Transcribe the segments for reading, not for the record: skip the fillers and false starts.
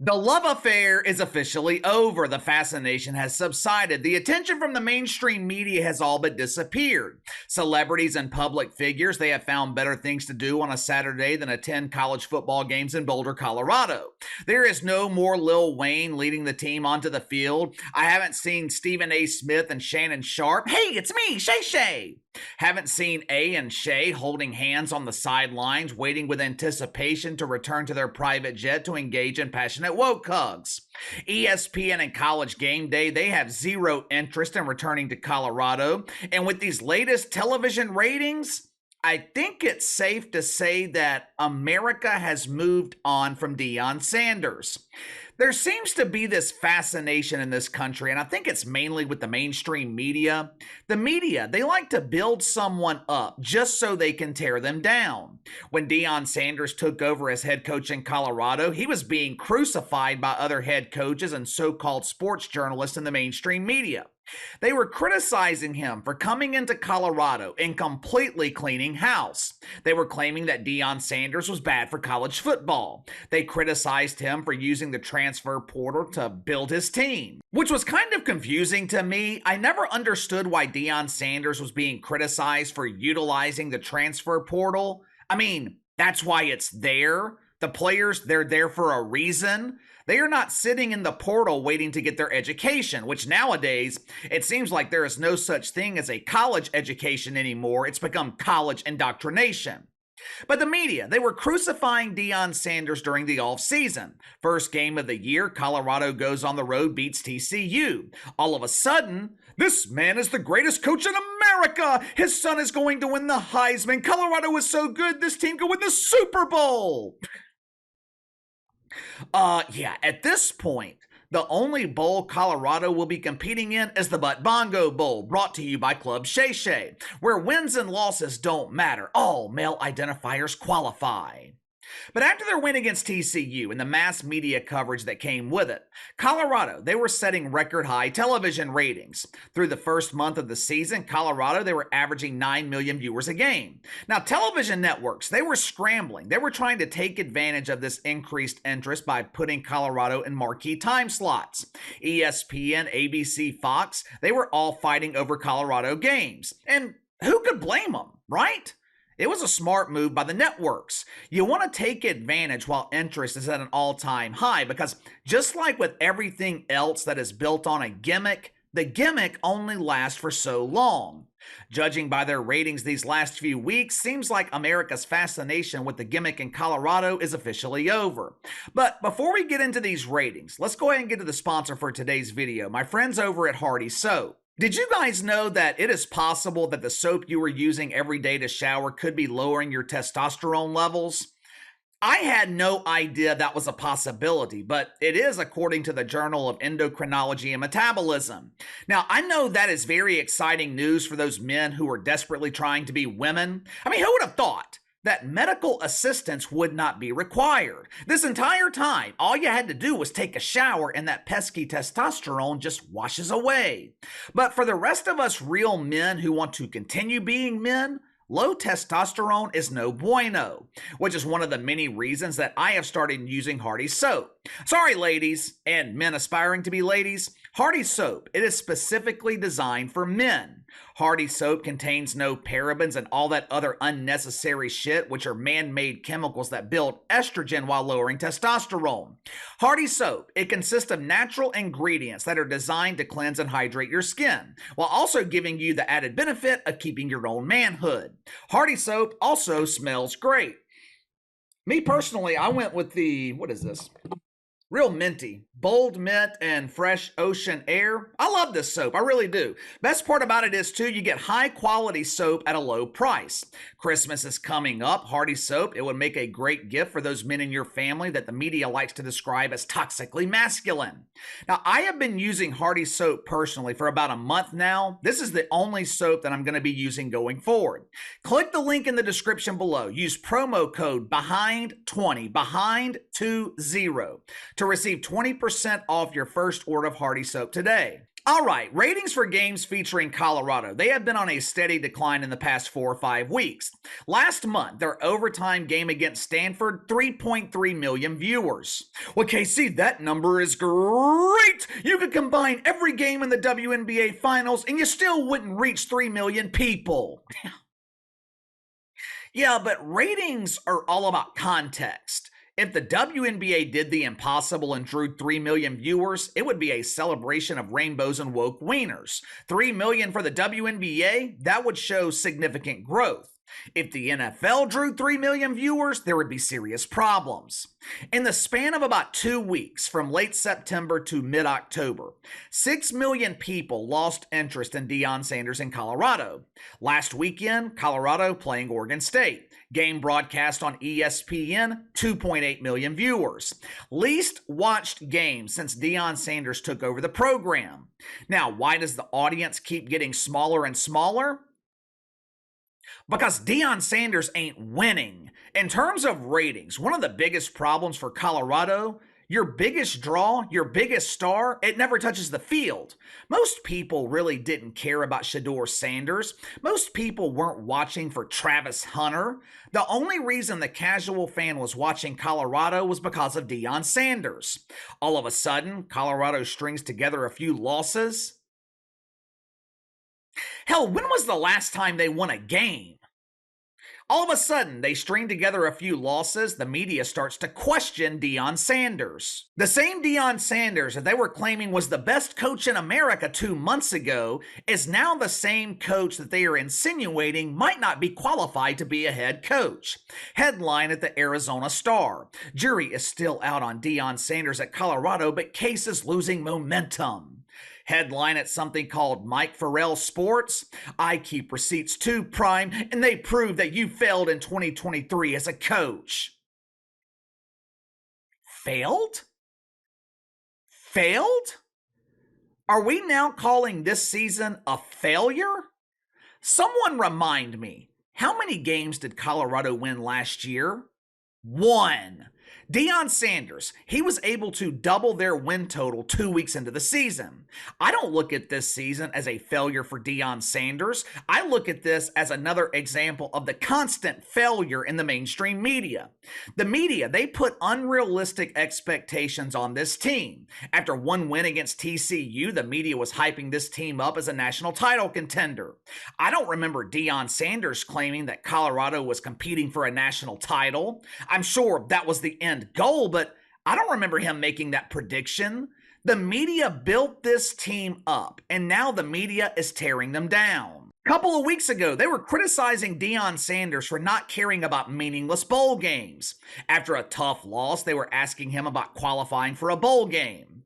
The love affair is officially over. The fascination has subsided. The attention from the mainstream media has all but disappeared. Celebrities and public figures, they have found better things to do on a Saturday than attend college football games in Boulder, Colorado. There is no more Lil Wayne leading the team onto the field. I haven't seen Stephen A. Smith and Shannon Sharp. Hey, it's me, Shay Shay. Haven't seen A and Shay holding hands on the sidelines, waiting with anticipation to return to their private jet to engage in passionate woke hugs. ESPN and College Game Day, they have zero interest in returning to Colorado. And with these latest television ratings, I think it's safe to say that America has moved on from Deion Sanders. There seems to be this fascination in this country, and I think it's mainly with the mainstream media. The media, they like to build someone up just so they can tear them down. When Deion Sanders took over as head coach in Colorado, he was being crucified by other head coaches and so-called sports journalists in the mainstream media. They were criticizing him for coming into Colorado and completely cleaning house. They were claiming that Deion Sanders was bad for college football. They criticized him for using the transfer portal to build his team, which was kind of confusing to me. I never understood why Deion Sanders was being criticized for utilizing the transfer portal. I mean, that's why it's there. The players, they're there for a reason. They are not sitting in the portal waiting to get their education, which nowadays, it seems like there is no such thing as a college education anymore. It's become college indoctrination. But the media, they were crucifying Deion Sanders during the offseason. First game of the year, Colorado goes on the road, beats TCU. All of a sudden, this man is the greatest coach in America. His son is going to win the Heisman. Colorado is so good, this team could win the Super Bowl. At this point, the only bowl Colorado will be competing in is the Butt Bongo Bowl, brought to you by Club Shay Shay, where wins and losses don't matter. All male identifiers qualify. But after their win against TCU and the mass media coverage that came with it, Colorado, they were setting record high television ratings. Through the first month of the season, Colorado, they were averaging 9 million viewers a game. Now, television networks, they were scrambling. They were trying to take advantage of this increased interest by putting Colorado in marquee time slots. ESPN, ABC, Fox, they were all fighting over Colorado games. And who could blame them, right? It was a smart move by the networks. You want to take advantage while interest is at an all-time high, because just like with everything else that is built on a gimmick, the gimmick only lasts for so long. Judging by their ratings these last few weeks, seems like America's fascination with the gimmick in Colorado is officially over. But before we get into these ratings, let's go ahead and get to the sponsor for today's video, my friends over at Hardy Soap. Did you guys know that it is possible that the soap you were using every day to shower could be lowering your testosterone levels? I had no idea that was a possibility, but it is according to the Journal of Endocrinology and Metabolism. Now, I know that is very exciting news for those men who are desperately trying to be women. I mean, who would have thought that medical assistance would not be required? This entire time, all you had to do was take a shower and that pesky testosterone just washes away. But for the rest of us real men who want to continue being men, low testosterone is no bueno, which is one of the many reasons that I have started using Hardy Soap. Sorry, ladies, and men aspiring to be ladies, Hardy Soap, it is specifically designed for men. Hardy Soap contains no parabens and all that other unnecessary shit, which are man-made chemicals that build estrogen while lowering testosterone. Hardy Soap, it consists of natural ingredients that are designed to cleanse and hydrate your skin, while also giving you the added benefit of keeping your own manhood. Hardy Soap also smells great. Me personally, I went with the, what is this? Real minty, bold mint and fresh ocean air. I love this soap, I really do. Best part about it is too, you get high quality soap at a low price. Christmas is coming up. Hardy Soap, it would make a great gift for those men in your family that the media likes to describe as toxically masculine. Now, I have been using Hardy Soap personally for about a month now. This is the only soap that I'm going to be using going forward. Click the link in the description below. Use promo code BEHIND20, BEHIND20, to receive 20% off your first order of Hardy Soap today. All right, ratings for games featuring Colorado. They have been on a steady decline in the past 4 or 5 weeks. Last month, their overtime game against Stanford, 3.3 million viewers. Well, KC, that number is great! You could combine every game in the WNBA Finals and you still wouldn't reach 3 million people. Yeah, but ratings are all about context. If the WNBA did the impossible and drew 3 million viewers, it would be a celebration of rainbows and woke wieners. 3 million for the WNBA, that would show significant growth. If the NFL drew 3 million viewers, there would be serious problems. In the span of about 2 weeks, from late September to mid October, 6 million people lost interest in Deion Sanders in Colorado. Last weekend, Colorado playing Oregon State. Game broadcast on ESPN, 2.8 million viewers. Least watched game since Deion Sanders took over the program. Now, why does the audience keep getting smaller and smaller? Because Deion Sanders ain't winning. In terms of ratings, one of the biggest problems for Colorado, your biggest draw, your biggest star, it never touches the field. Most people really didn't care about Shedeur Sanders. Most people weren't watching for Travis Hunter. The only reason the casual fan was watching Colorado was because of Deion Sanders. All of a sudden, Colorado strings together a few losses. Hell, when was the last time they won a game? All of a sudden, they string together a few losses, the media starts to question Deion Sanders. The same Deion Sanders that they were claiming was the best coach in America 2 months ago is now the same coach that they are insinuating might not be qualified to be a head coach. Headline at the Arizona Star. Jury is still out on Deion Sanders at Colorado, but case is losing momentum. Headline at something called Mike Farrell Sports. I keep receipts too, Prime, and they prove that you failed in 2023 as a coach. Failed? Failed? Are we now calling this season a failure? Someone remind me, how many games did Colorado win last year? 1. Deion Sanders, he was able to double their win total 2 weeks into the season. I don't look at this season as a failure for Deion Sanders. I look at this as another example of the constant failure in the mainstream media. The media, they put unrealistic expectations on this team. After one win against TCU, the media was hyping this team up as a national title contender. I don't remember Deion Sanders claiming that Colorado was competing for a national title. I'm sure that was the end goal, but I don't remember him making that prediction. The media built this team up, and now the media is tearing them down. A couple of weeks ago, they were criticizing Deion Sanders for not caring about meaningless bowl games. After a tough loss, they were asking him about qualifying for a bowl game.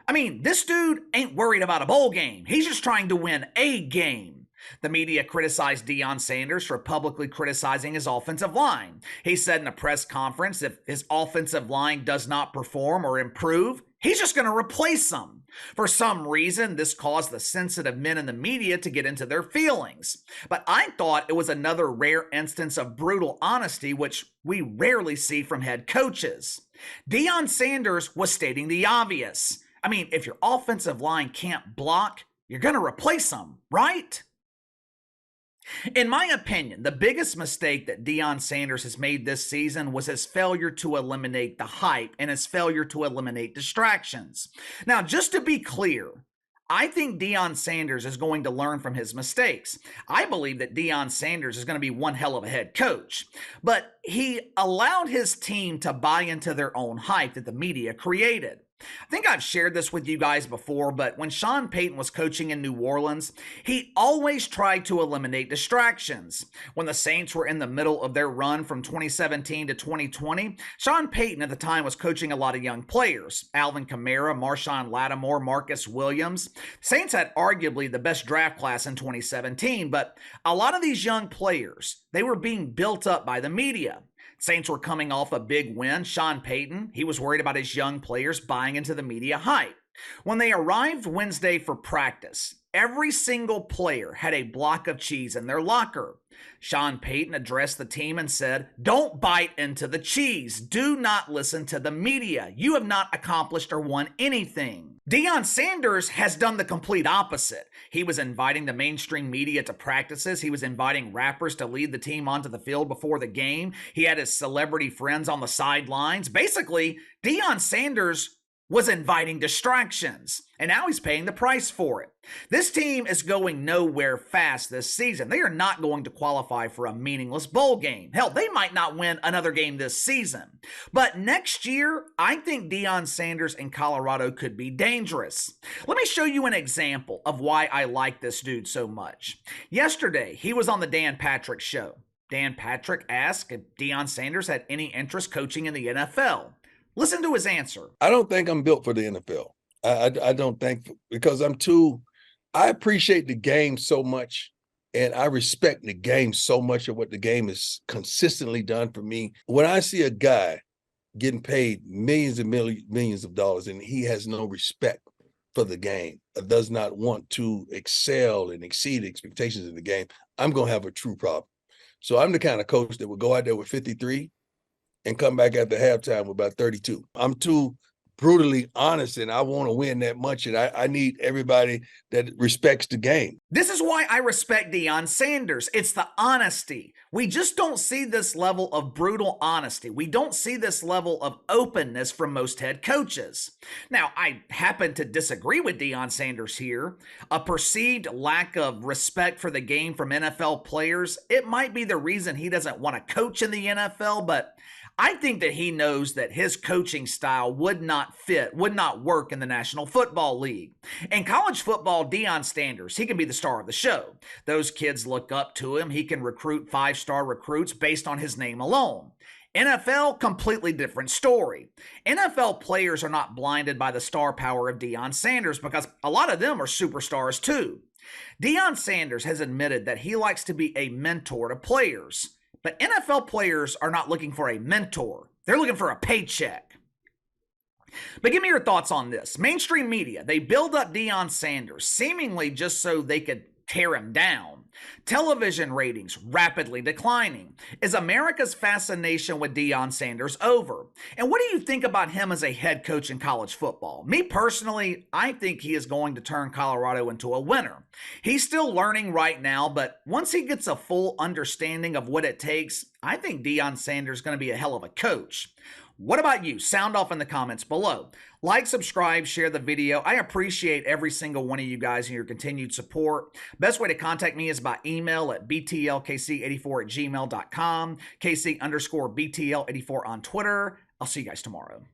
I mean, this dude ain't worried about a bowl game. He's just trying to win a game. The media criticized Deion Sanders for publicly criticizing his offensive line. He said in a press conference if his offensive line does not perform or improve, he's just going to replace them. For some reason, this caused the sensitive men in the media to get into their feelings. But I thought it was another rare instance of brutal honesty, which we rarely see from head coaches. Deion Sanders was stating the obvious. I mean, if your offensive line can't block, you're going to replace them, right? In my opinion, the biggest mistake that Deion Sanders has made this season was his failure to eliminate the hype and his failure to eliminate distractions. Now, just to be clear, I think Deion Sanders is going to learn from his mistakes. I believe that Deion Sanders is going to be one hell of a head coach, but he allowed his team to buy into their own hype that the media created. I think I've shared this with you guys before, but when Sean Payton was coaching in New Orleans, he always tried to eliminate distractions. When the Saints were in the middle of their run from 2017 to 2020, Sean Payton at the time was coaching a lot of young players. Alvin Kamara, Marshawn Lattimore, Marcus Williams. Saints had arguably the best draft class in 2017, but a lot of these young players, they were being built up by the media. Saints were coming off a big win. Sean Payton, he was worried about his young players buying into the media hype. When they arrived Wednesday for practice, every single player had a block of cheese in their locker. Sean Payton addressed the team and said, "Don't bite into the cheese. Do not listen to the media. You have not accomplished or won anything." Deion Sanders has done the complete opposite. He was inviting the mainstream media to practices. He was inviting rappers to lead the team onto the field before the game. He had his celebrity friends on the sidelines. Basically, Deion Sanders was inviting distractions, and now he's paying the price for it. This team is going nowhere fast this season. They are not going to qualify for a meaningless bowl game. Hell, they might not win another game this season. But next year, I think Deion Sanders and Colorado could be dangerous. Let me show you an example of why I like this dude so much. Yesterday, he was on the Dan Patrick Show. Dan Patrick asked if Deion Sanders had any interest coaching in the NFL. Listen to his answer. I don't think I'm built for the NFL. I don't think, because I appreciate the game so much, and I respect the game so much of what the game has consistently done for me. When I see a guy getting paid millions and millions of dollars and he has no respect for the game, does not want to excel and exceed expectations in the game, I'm going to have a true problem. So I'm the kind of coach that would go out there with 53 and come back after halftime with about 32. I'm too brutally honest, and I want to win that much, and I need everybody that respects the game. This is why I respect Deion Sanders. It's the honesty. We just don't see this level of brutal honesty. We don't see this level of openness from most head coaches. Now, I happen to disagree with Deion Sanders here. A perceived lack of respect for the game from NFL players, it might be the reason he doesn't want to coach in the NFL, but I think that he knows that his coaching style would not work in the National Football League. In college football, Deion Sanders, he can be the star of the show. Those kids look up to him. He can recruit 5-star recruits based on his name alone. NFL, completely different story. NFL players are not blinded by the star power of Deion Sanders because a lot of them are superstars too. Deion Sanders has admitted that he likes to be a mentor to players. But NFL players are not looking for a mentor. They're looking for a paycheck. But give me your thoughts on this. Mainstream media, they build up Deion Sanders seemingly just so they could tear him down. Television ratings rapidly declining. Is America's fascination with Deion Sanders over? And what do you think about him as a head coach in college football? Me personally, I think he is going to turn Colorado into a winner. He's still learning right now, but once he gets a full understanding of what it takes, I think Deion Sanders is going to be a hell of a coach. What about you? Sound off in the comments below. Like, subscribe, share the video. I appreciate every single one of you guys and your continued support. Best way to contact me is by email at btlkc84@gmail.com, KC_BTL84 on Twitter. I'll see you guys tomorrow.